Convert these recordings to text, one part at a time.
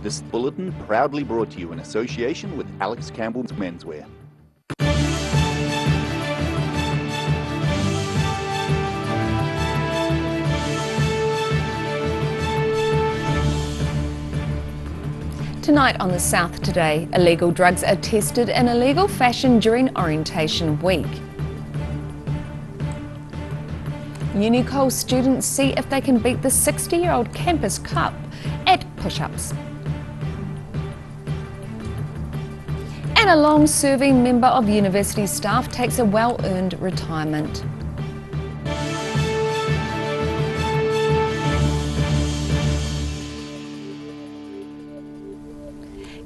This bulletin proudly brought to you in association with Alex Campbell's Menswear. Tonight on the South Today, illegal drugs are tested in a legal fashion during orientation week. Unicol students see if they can beat the 60-year-old campus cup at push-ups. And a long-serving member of university staff takes a well-earned retirement.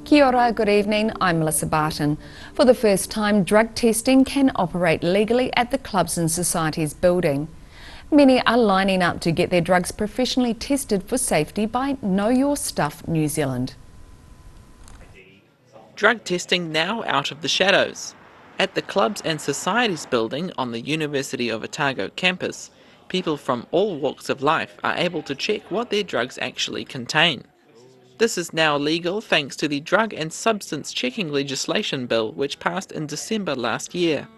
Kia ora, good evening, I'm Melissa Barton. For the first time, drug testing can operate legally at the Clubs and Societies building. Many are lining up to get their drugs professionally tested for safety by Know Your Stuff New Zealand. Drug testing now out of the shadows. At the Clubs and Societies building on the University of Otago campus, people from all walks of life are able to check what their drugs actually contain. This is now legal thanks to the Drug and Substance Checking Legislation Bill, which passed in December last year.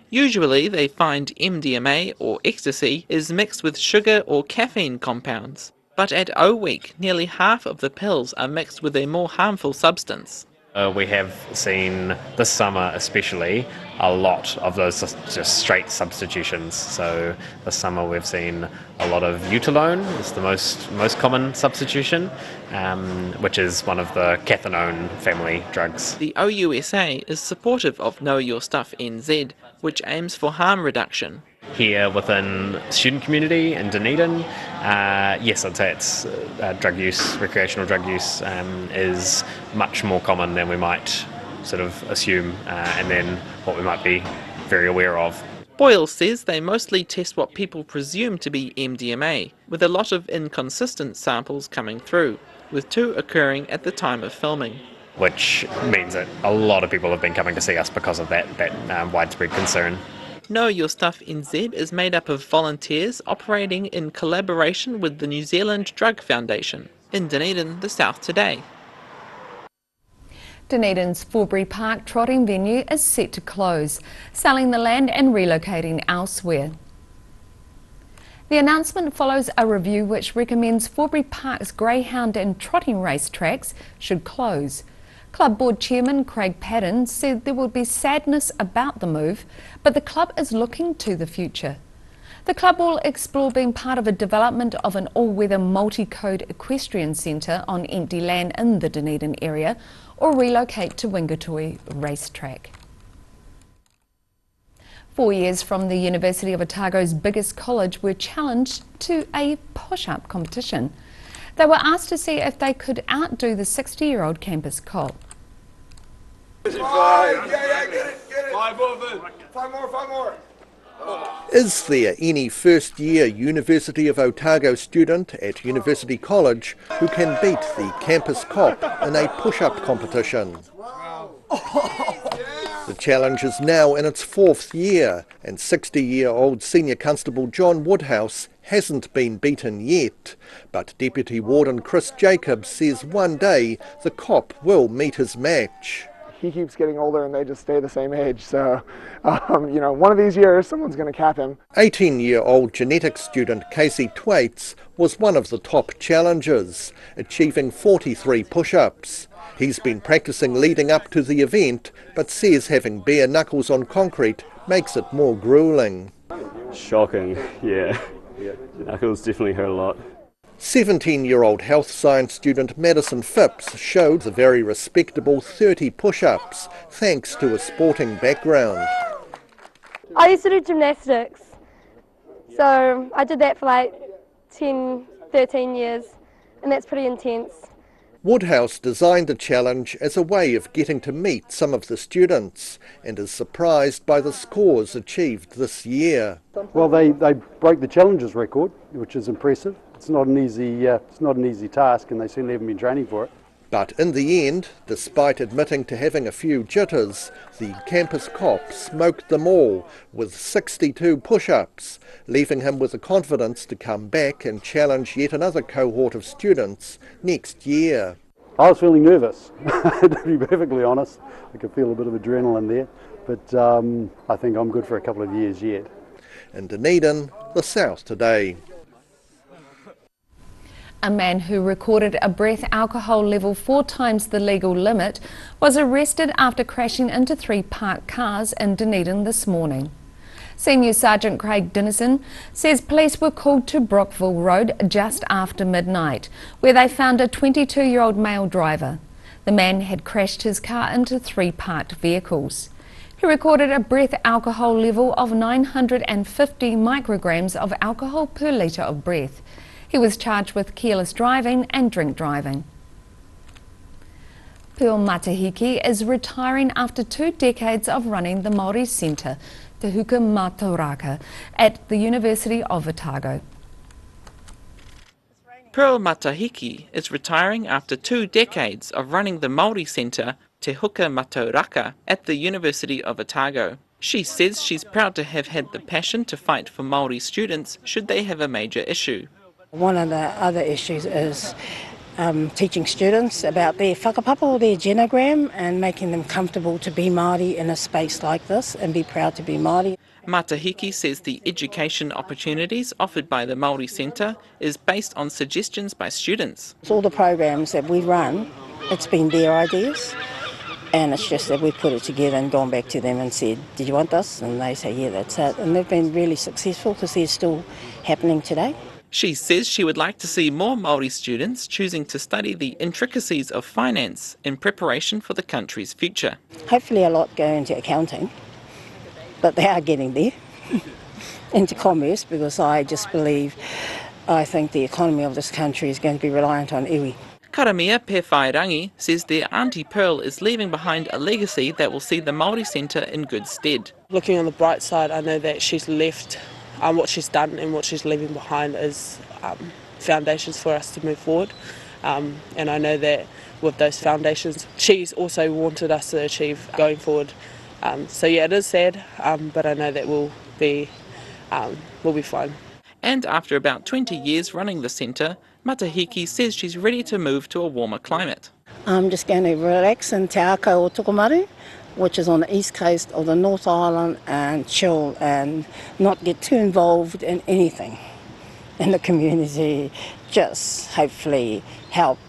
Usually they find MDMA or ecstasy is mixed with sugar or caffeine compounds, but at O Week nearly half of the pills are mixed with a more harmful substance. We have seen this summer especially a lot of those just straight substitutions. So this summer we've seen a lot of Eutalone, is the most common substitution, which is one of the cathinone family drugs. The OUSA is supportive of Know Your Stuff NZ, which aims for harm reduction. Here within the student community in Dunedin, yes, I'd say it's drug use, recreational drug use is much more common than we might sort of assume, and then what we might be very aware of. Boyle says they mostly test what people presume to be MDMA, with a lot of inconsistent samples coming through, with 2 occurring at the time of filming. Which means that a lot of people have been coming to see us because of that widespread concern. Know Your Stuff NZ is made up of volunteers operating in collaboration with the New Zealand Drug Foundation. In Dunedin, the South Today. Dunedin's Forbury Park trotting venue is set to close, selling the land and relocating elsewhere. The announcement follows a review which recommends Forbury Park's greyhound and trotting race tracks should close. Club Board Chairman Craig Padden said there will be sadness about the move, but the club is looking to the future. The club will explore being part of a development of an all-weather multi-code equestrian centre on empty land in the Dunedin area, or relocate to Wingatui racetrack. 4 years from the University of Otago's biggest college were challenged to a push-up competition. They were asked to see if they could outdo the 60-year-old campus cop. 5, get it. 5 more. Is there any first-year University of Otago student at University College who can beat the campus cop in a push-up competition? The challenge is now in its 4th year, and 60-year-old Senior Constable John Woodhouse hasn't been beaten yet. But Deputy Warden Chris Jacobs says one day the cop will meet his match. He keeps getting older and they just stay the same age, so one of these years someone's going to cap him. 18-year-old genetics student Casey Twaits was one of the top challengers, achieving 43 push-ups. He's been practicing leading up to the event, but says having bare knuckles on concrete makes it more gruelling. Shocking, yeah. Knuckles definitely hurt a lot. 17-year-old health science student Madison Phipps showed a very respectable 30 push-ups, thanks to a sporting background. I used to do gymnastics, so I did that for like 10, 13 years, and that's pretty intense. Woodhouse designed the challenge as a way of getting to meet some of the students, and is surprised by the scores achieved this year. Well, they broke the challenges record, which is impressive. It's not an easy task, and they certainly haven't been training for it. But in the end, despite admitting to having a few jitters, the campus cop smoked them all with 62 push-ups, leaving him with the confidence to come back and challenge yet another cohort of students next year. I was feeling nervous, to be perfectly honest. I could feel a bit of adrenaline there, but I think I'm good for a couple of years yet. In Dunedin, the South Today. A man who recorded a breath alcohol level 4 times the legal limit was arrested after crashing into 3 parked cars in Dunedin this morning. Senior Sergeant Craig Dennison says police were called to Brockville Road just after midnight, where they found a 22-year-old male driver. The man had crashed his car into 3 parked vehicles. He recorded a breath alcohol level of 950 micrograms of alcohol per litre of breath. He was charged with careless driving and drink driving. Pearl Matahiki is retiring after 2 decades of running the Māori Centre, Te Huka Mataraka, at the University of Otago. Pearl Matahiki is retiring after 2 decades of running the Māori Centre, Te Huka Mataraka, at the University of Otago. She says she's proud to have had the passion to fight for Māori students should they have a major issue. One of the other issues is teaching students about their whakapapa, their genogram, and making them comfortable to be Māori in a space like this and be proud to be Māori. Matahiki says the education opportunities offered by the Māori Centre is based on suggestions by students. All the programs that we run, it's been their ideas, and it's just that we've put it together and gone back to them and said, did you want this? And they say, yeah, that's it. And they've been really successful because they're still happening today. She says she would like to see more Māori students choosing to study the intricacies of finance in preparation for the country's future. Hopefully a lot go into accounting, but they are getting there, into commerce, because I think the economy of this country is going to be reliant on iwi. Karamia Pewhairangi says their Auntie Pearl is leaving behind a legacy that will see the Māori Centre in good stead. Looking on the bright side, I know that she's left what she's done and what she's leaving behind is foundations for us to move forward. And I know that with those foundations, she's also wanted us to achieve going forward. So yeah, it is sad, but I know that we'll be fine. And after about 20 years running the centre, Matahiki says she's ready to move to a warmer climate. I'm just going to relax in Te Ako o Tokomaru, which is on the east coast of the North Island, and chill and not get too involved in anything in the community. Just hopefully help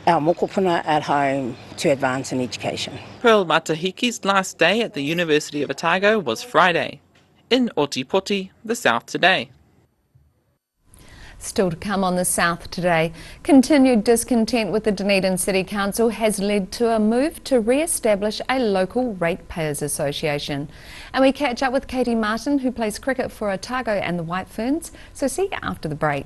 our mokopuna at home to advance in education. Pearl Matahiki's last day at the University of Otago was Friday. In Otipoti, the South Today. Still to come on the South Today, continued discontent with the Dunedin City Council has led to a move to re-establish a local ratepayers association. And we catch up with Katie Martin, who plays cricket for Otago and the White Ferns. So see you after the break.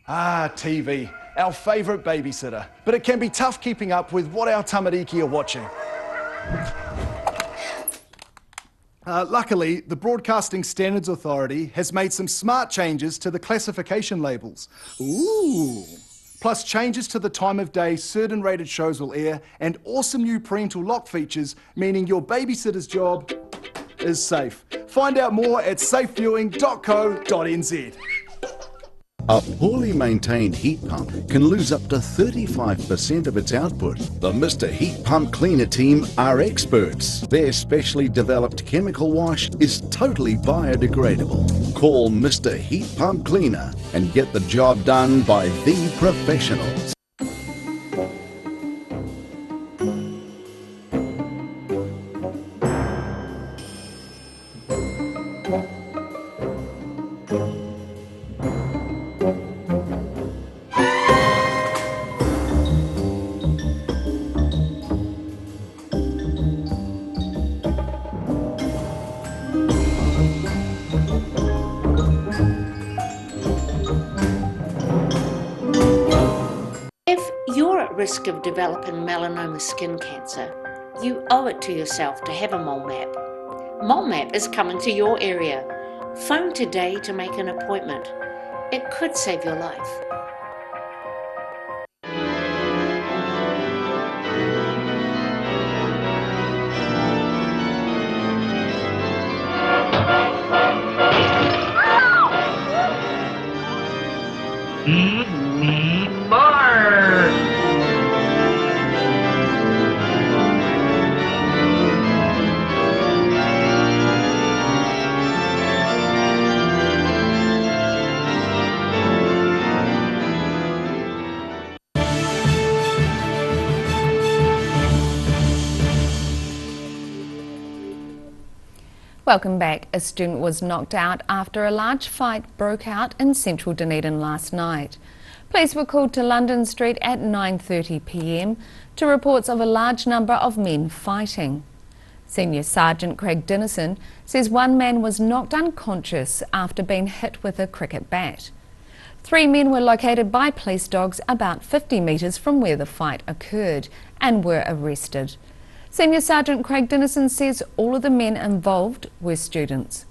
Ah, TV, our favourite babysitter. But it can be tough keeping up with what our tamariki are watching. Luckily, the Broadcasting Standards Authority has made some smart changes to the classification labels. Ooh! Plus changes to the time of day certain rated shows will air, and awesome new parental lock features, meaning your babysitter's job is safe. Find out more at safeviewing.co.nz. A poorly maintained heat pump can lose up to 35% of its output. The Mr. Heat Pump Cleaner team are experts. Their specially developed chemical wash is totally biodegradable. Call Mr. Heat Pump Cleaner and get the job done by the professionals. Risk of developing melanoma skin cancer, you owe it to yourself to have a mole map. Mole map is coming to your area. Phone today to make an appointment. It could save your life. Welcome back. A student was knocked out after a large fight broke out in central Dunedin last night. Police were called to London Street at 9:30 p.m. to reports of a large number of men fighting. Senior Sergeant Craig Dennison says one man was knocked unconscious after being hit with a cricket bat. 3 men were located by police dogs about 50 metres from where the fight occurred and were arrested. Senior Sergeant Craig Dennison says all of the men involved were students.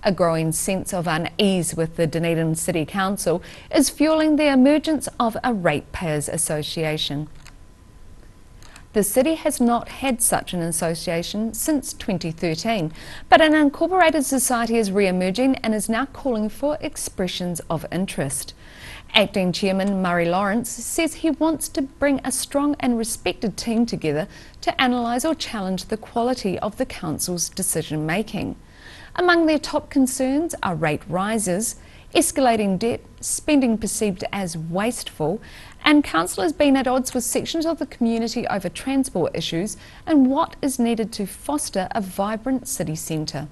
A growing sense of unease with the Dunedin City Council is fuelling the emergence of a ratepayers association. The city has not had such an association since 2013, but an incorporated society is re-emerging and is now calling for expressions of interest. Acting Chairman Murray Lawrence says he wants to bring a strong and respected team together to analyse or challenge the quality of the council's decision making. Among their top concerns are rate rises, escalating debt, spending perceived as wasteful, and councillors being at odds with sections of the community over transport issues and what is needed to foster a vibrant city centre.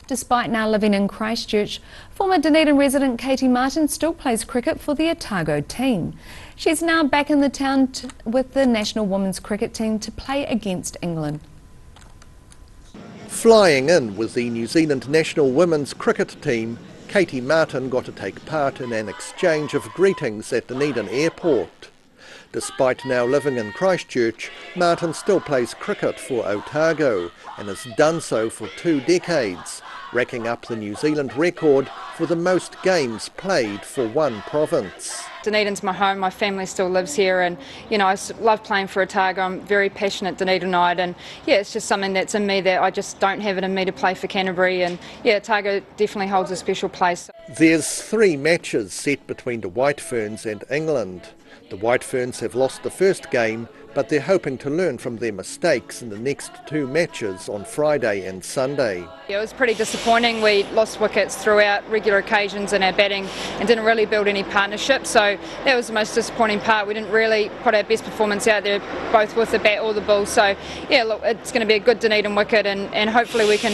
Despite now living in Christchurch, former Dunedin resident Katie Martin still plays cricket for the Otago team. She's now back in the town with the national women's cricket team to play against England. Flying in with the New Zealand national women's cricket team, Katie Martin got to take part in an exchange of greetings at Dunedin Airport. Despite now living in Christchurch, Martin still plays cricket for Otago and has done so for 2 decades, racking up the New Zealand record for the most games played for one province. Dunedin's my home, my family still lives here, and I love playing for Otago. I'm very passionate Dunedinite, and it's just something that's in me that I just don't have it in me to play for Canterbury, and Otago definitely holds a special place. There's 3 matches set between the White Ferns and England. The White Ferns have lost the first game, but they're hoping to learn from their mistakes in the next 2 matches on Friday and Sunday. It was pretty disappointing. We lost wickets throughout regular occasions in our batting and didn't really build any partnership, so that was the most disappointing part. We didn't really put our best performance out there, both with the bat or the ball. So look, it's going to be a good Dunedin wicket, and hopefully we can,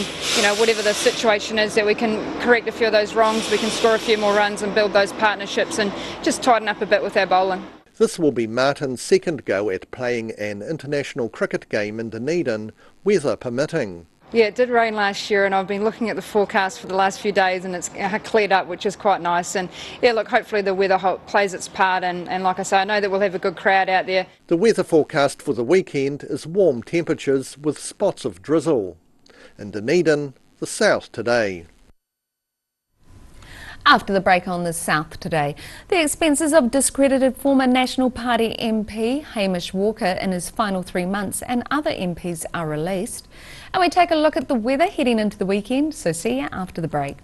whatever the situation is, that we can correct a few of those wrongs, we can score a few more runs and build those partnerships and just tighten up a bit with our bowling. This will be Martin's second go at playing an international cricket game in Dunedin, weather permitting. It did rain last year, and I've been looking at the forecast for the last few days, and it's cleared up, which is quite nice. And look, hopefully the weather plays its part, and like I say, I know that we'll have a good crowd out there. The weather forecast for the weekend is warm temperatures with spots of drizzle. In Dunedin, the south today. After the break on the South today, the expenses of discredited former National Party MP Hamish Walker in his final 3 months and other MPs are released. And we take a look at the weather heading into the weekend, so see you after the break.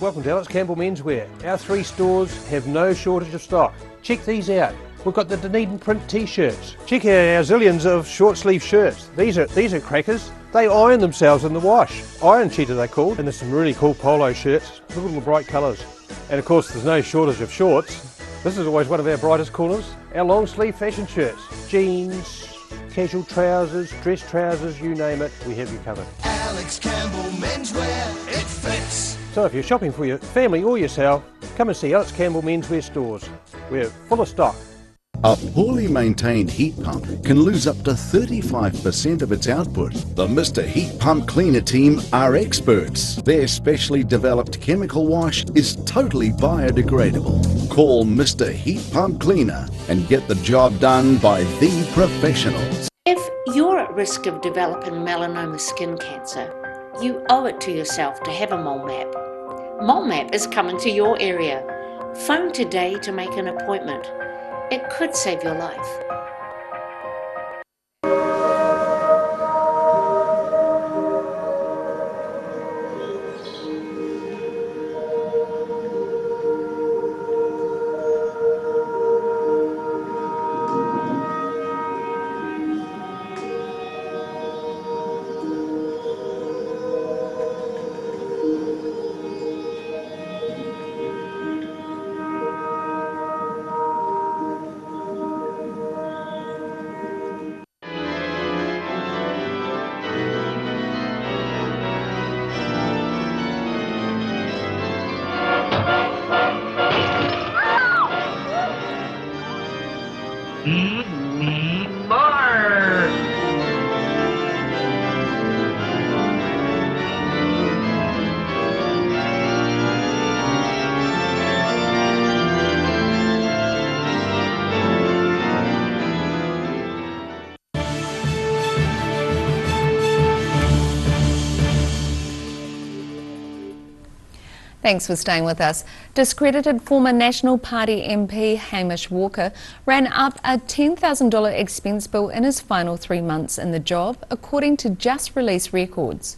Welcome to Alex Campbell Menswear. Our 3 stores have no shortage of stock. Check these out. We've got the Dunedin print t-shirts. Check out our zillions of short sleeve shirts. These are crackers. They iron themselves in the wash. Iron cheater they're called. And there's some really cool polo shirts. Look at all the bright colours. And of course there's no shortage of shorts. This is always one of our brightest corners. Our long sleeve fashion shirts. Jeans, casual trousers, dress trousers, you name it, we have you covered. Alex Campbell Menswear, it fits. So if you're shopping for your family or yourself, come and see Alex Campbell Menswear stores. We're full of stock. A poorly maintained heat pump can lose up to 35% of its output. The Mr. Heat Pump Cleaner team are experts. Their specially developed chemical wash is totally biodegradable. Call Mr. Heat Pump Cleaner and get the job done by the professionals. If you're at risk of developing melanoma skin cancer, you owe it to yourself to have a mole map. Mole Map is coming to your area. Phone today to make an appointment. It could save your life. Thanks for staying with us. Discredited former National Party MP Hamish Walker ran up a $10,000 expense bill in his final 3 months in the job, according to just released records.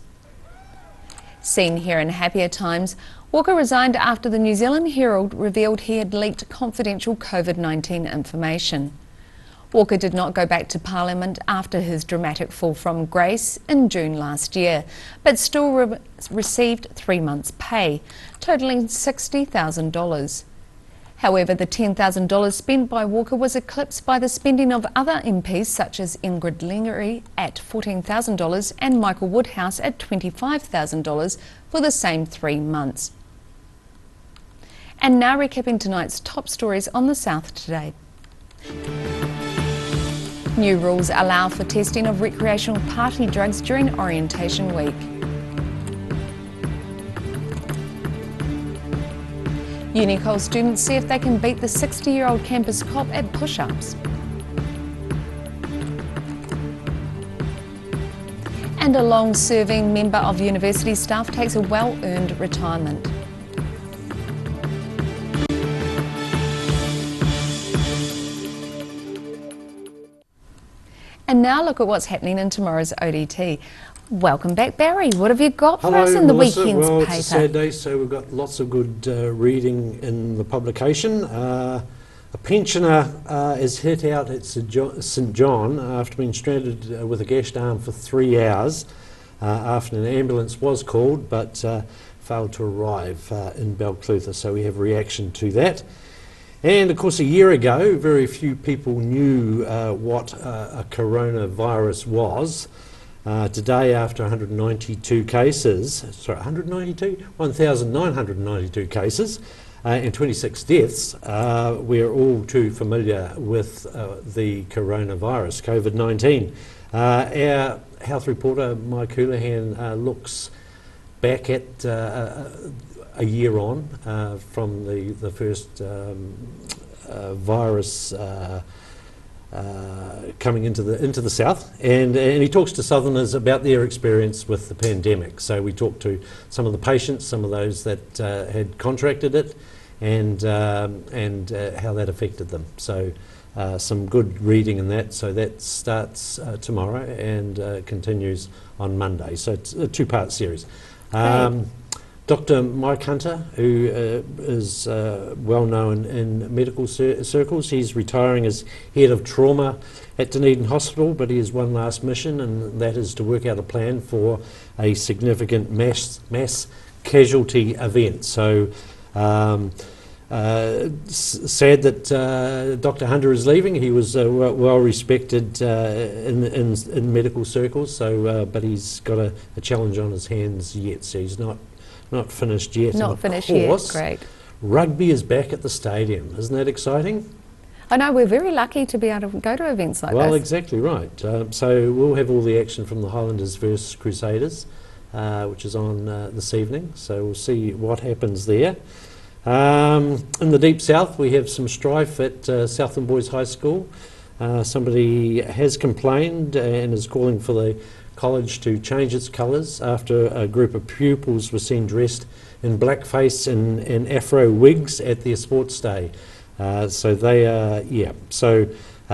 Seen here in happier times, Walker resigned after the New Zealand Herald revealed he had leaked confidential COVID-19 information. Walker did not go back to Parliament after his dramatic fall from grace in June last year, but still received 3 months' pay, totalling $60,000. However, the $10,000 spent by Walker was eclipsed by the spending of other MPs such as Ingrid Lingery at $14,000 and Michael Woodhouse at $25,000 for the same 3 months. And now recapping tonight's top stories on the South Today. New rules allow for testing of recreational party drugs during orientation week. Unicol students see if they can beat the 60-year-old campus cop at push-ups. And a long-serving member of university staff takes a well-earned retirement. And now look at what's happening in tomorrow's ODT. Welcome back, Barry. What have you got for us in the weekend's paper? paper? It's a sad day, so we've got lots of good reading in the publication. A pensioner is hit out at St John after being stranded with a gashed arm for 3 hours after an ambulance was called but failed to arrive in Balclutha, so we have reaction to that. And of course, a year ago, very few people knew what a coronavirus was. Today, after 192 cases, 1,992 cases and 26 deaths, we're all too familiar with the coronavirus, COVID-19. Our health reporter, Mike Houlihan, looks back at a year on from the first virus coming into the south, and he talks to Southerners about their experience with the pandemic. So we talked to some of the patients, some of those that had contracted it, and how that affected them. So some good reading in that. So that starts tomorrow and continues on Monday. So it's a two-part series. Dr. Mike Hunter, who is well known in medical circles, he's retiring as head of trauma at Dunedin Hospital, but he has one last mission, and that is to work out a plan for a significant mass casualty event. So sad that Dr. Hunter is leaving. He was well respected in medical circles, so but he's got a challenge on his hands yet, so he's not finished yet. Not finished yet, great. Rugby is back at the stadium. Isn't that exciting? I know we're very lucky to be able to go to events like Well, this. exactly right. So we'll have all the action from the Highlanders versus Crusaders, which is on this evening. So we'll see what happens there. In the Deep South, we have some strife at Southland Boys High School. Somebody has complained and is calling for the college to change its colours after a group of pupils were seen dressed in blackface and afro wigs at their sports day. So they are,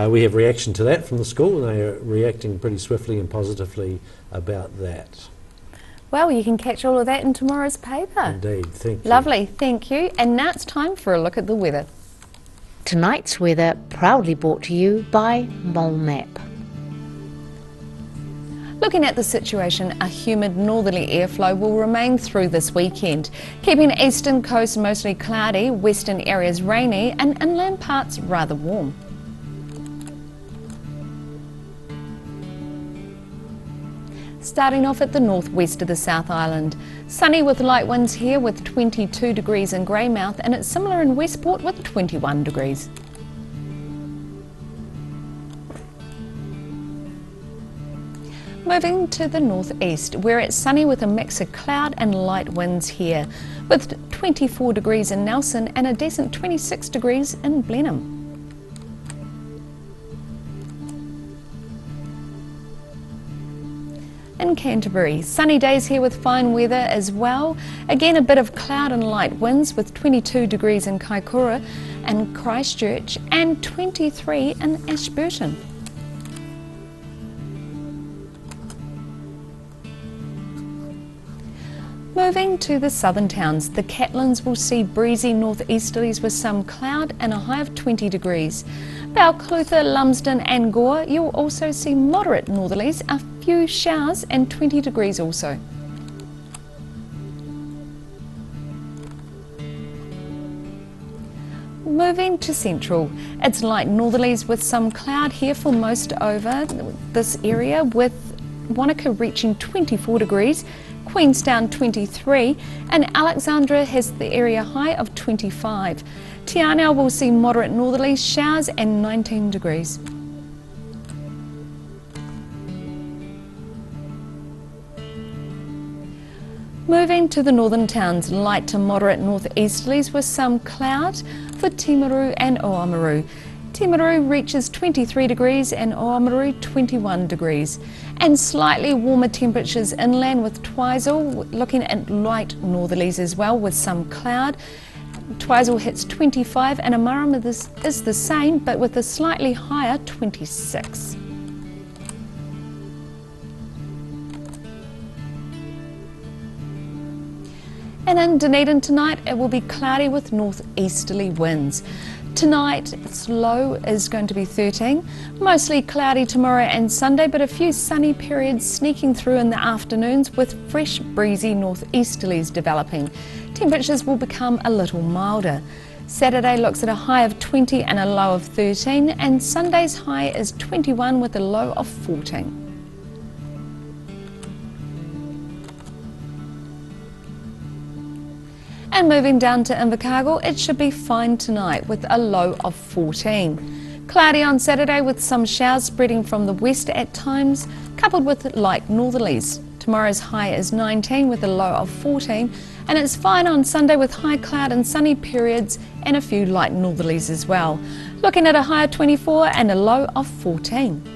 we have reaction to that from the school, and they are reacting pretty swiftly and positively about that. Well, you can catch all of that in tomorrow's paper. Indeed, thank you. Lovely, thank you. And now it's time for a look at the weather. Tonight's weather proudly brought to you by Mole Map. Looking at the situation, a humid northerly airflow will remain through this weekend, keeping eastern coast mostly cloudy, western areas rainy and inland parts rather warm. Starting off at the northwest of the South Island. Sunny with light winds here with 22 degrees in Greymouth, and it's similar in Westport with 21 degrees. Moving to the northeast, where it's sunny with a mix of cloud and light winds here, with 24 degrees in Nelson and a decent 26 degrees in Blenheim. In Canterbury, sunny days here with fine weather as well. Again, a bit of cloud and light winds with 22 degrees in Kaikoura and Christchurch and 23 in Ashburton. Moving to the southern towns, the Catlins will see breezy northeasterlies with some cloud and a high of 20 degrees. Balclutha, Lumsden and Gore, you'll also see moderate northerlies, a few showers and 20 degrees also. Moving to central, it's light northerlies with some cloud here for most over this area, with Wanaka reaching 24 degrees, Queenstown 23, and Alexandra has the area high of 25. Te Anau will see moderate northerly showers and 19 degrees. Moving to the northern towns, light to moderate northeasterlies with some cloud for Timaru and Oamaru. Timaru reaches 23 degrees and Oamaru 21 degrees. And slightly warmer temperatures inland with Twizel, looking at light northerlies as well with some cloud. Twizel hits 25 and Amarama is the same, but with a slightly higher 26. And in Dunedin tonight, it will be cloudy with northeasterly winds. Tonight, its low is going to be 13, mostly cloudy tomorrow and Sunday, but a few sunny periods sneaking through in the afternoons with fresh breezy northeasterlies developing. Temperatures will become a little milder. Saturday looks at a high of 20 and a low of 13, and Sunday's high is 21 with a low of 14. And moving down to Invercargill, it should be fine tonight with a low of 14. Cloudy on Saturday with some showers spreading from the west at times, coupled with light northerlies. Tomorrow's high is 19 with a low of 14, and it's fine on Sunday with high cloud and sunny periods and a few light northerlies as well. Looking at a high of 24 and a low of 14.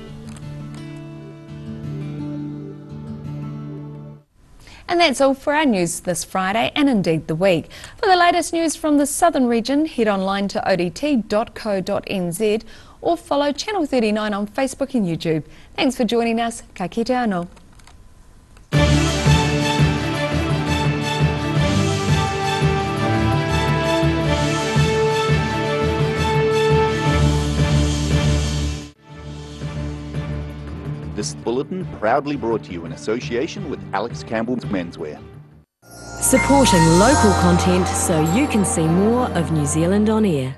And that's all for our news this Friday and indeed the week. For the latest news from the southern region, head online to odt.co.nz or follow Channel 39 on Facebook and YouTube. Thanks for joining us. Ka kite anō. This bulletin proudly brought to you in association with Alex Campbell's Menswear. Supporting local content so you can see more of New Zealand on air.